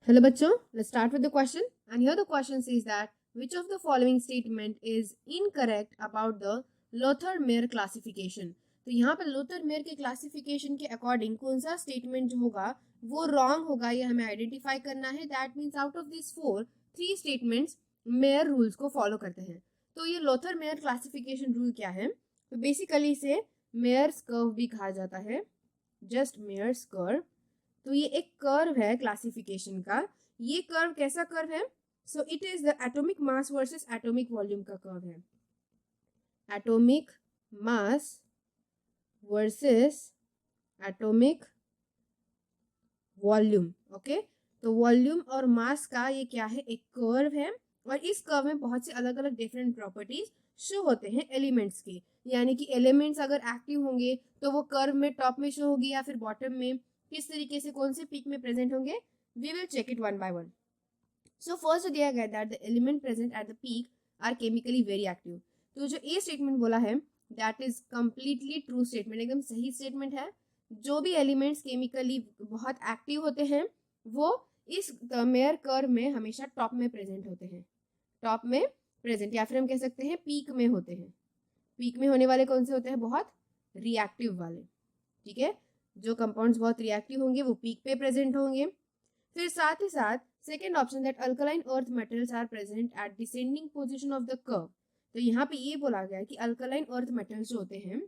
Hello बच्चों, let's start with the question. And here the question says that which of the following statement is incorrect about the Lothar-Meyer classification. तो यहाँ पे Lothar Meyer के classification के according कौन सा statement जो होगा वो रॉन्ग होगा, ये हमें आइडेंटिफाई करना है. That means out of this 3 statements mayor rules को फॉलो करते हैं. तो ये लोथर-मेयर क्लासिफिकेशन रूल क्या है? तो बेसिकली इसे मेयर्स कर्व भी कहा जाता है, जस्ट मेयर्स कर्व. तो ये एक कर्व है क्लासिफिकेशन का. ये कर्व कैसा कर्व है? So it is the atomic mass versus atomic volume का कर्व है. Atomic mass versus atomic volume. Okay, तो वॉल्यूम और मास का ये क्या है? एक कर्व है. और इस कर्व में बहुत से अलग अलग डिफरेंट प्रॉपर्टीज शो होते हैं एलिमेंट्स के. यानी कि एलिमेंट्स अगर एक्टिव होंगे तो वो कर्व में टॉप में शो होगी या फिर बॉटम में, किस तरीके से कौन से पीक में प्रेजेंट होंगे. We will check it one by one. So first दिया गया that the element present at the peak are chemically very active. तो जो ए स्टेटमेंट बोला है that is completely true statement, एकदम सही स्टेटमेंट है. जो भी एलिमेंट्स केमिकली बहुत एक्टिव होते हैं वो इस मेयर कर्व में हमेशा टॉप में प्रेजेंट होते हैं. टॉप में प्रेजेंट, या फिर हम कह सकते हैं पीक में होते हैं. पीक में होने वाले कौन से होते हैं? बहुत रिएक्टिव वाले. ठीक है, जो कंपाउंड्स बहुत रिएक्टिव होंगे वो पीक पे प्रेजेंट होंगे. फिर साथ ही साथ second option that alkaline earth metals are present at descending position of the curve. तो यहाँ पे ये बोला गया है कि अल्कलाइन अर्थ मेटल्स जो होते हैं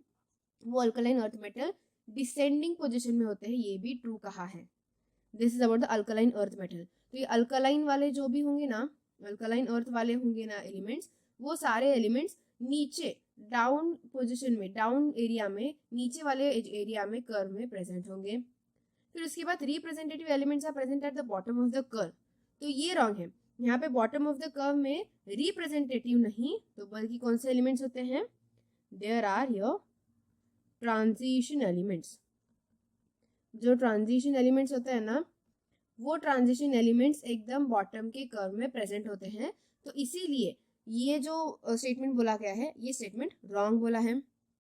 वो alkaline earth metal descending position में होते हैं. ये भी ट्रू कहा है. This is about the alkaline earth metal. तो ये अल्कलाइन वाले जो भी होंगे ना, अल्कलाइन अर्थ वाले होंगे ना एलिमेंट्स, वो सारे एलिमेंट्स नीचे डाउन पोजीशन में, डाउन एरिया में, नीचे वाले एरिया में कर्व में प्रेजेंट होंगे. फिर उसके बाद representative elements are present at the bottom of the curve. तो ये रॉन्ग है. यहाँ पे बॉटम ऑफ द कर्व में रिप्रेजेंटेटिव नहीं तो बल्कि कौन से एलिमेंट्स होते हैं? There are your transition elements. जो ट्रांजिशन एलिमेंट्स होते हैं ना, वो ट्रांजिशन एलिमेंट्स एकदम बॉटम के कर्व में प्रेजेंट होते हैं. तो इसीलिए ये जो स्टेटमेंट बोला गया है ये स्टेटमेंट रॉन्ग बोला है.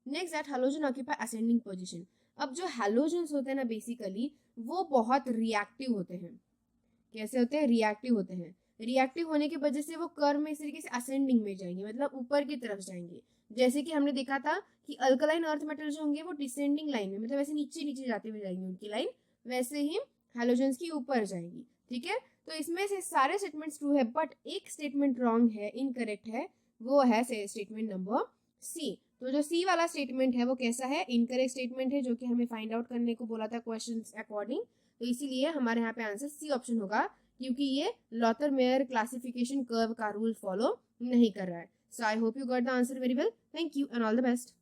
Next that halogen occupy ascending position. अब जो हैलोजन्स होते हैं ना बेसिकली वो बहुत रिएक्टिव होते हैं. कैसे होते हैं? रिएक्टिव होते हैं. रिएक्टिव होने की वजह से वो कर्व में इस तरीके से असेंडिंग में जाएंगे, मतलब ऊपर की तरफ जाएंगे. जैसे कि हमने देखा था कि अल्कलाइन अर्थ मेटल जो होंगे वो डिसेंडिंग लाइन में, मतलब ऐसे नीचे नीचे जाते हुए जाएंगे उनकी लाइन, वैसे ही हैलोजन्स की ऊपर जाएंगी. ठीक है, तो इसमें से सारे स्टेटमेंट्स ट्रू है बट एक स्टेटमेंट रॉन्ग है, इनकरेक्ट है. वो है स्टेटमेंट नंबर सी. तो जो सी वाला स्टेटमेंट है वो कैसा है? इनकरेक्ट स्टेटमेंट है, जो कि हमें फाइंड आउट करने को बोला था क्वेश्चन अकॉर्डिंग. तो इसीलिए हमारे यहाँ पे आंसर सी ऑप्शन होगा, क्योंकि ये लोथर-मेयर क्लासिफिकेशन कर्व का रूल फॉलो नहीं कर रहा है. So I hope you got the answer very well. Thank you and all the best.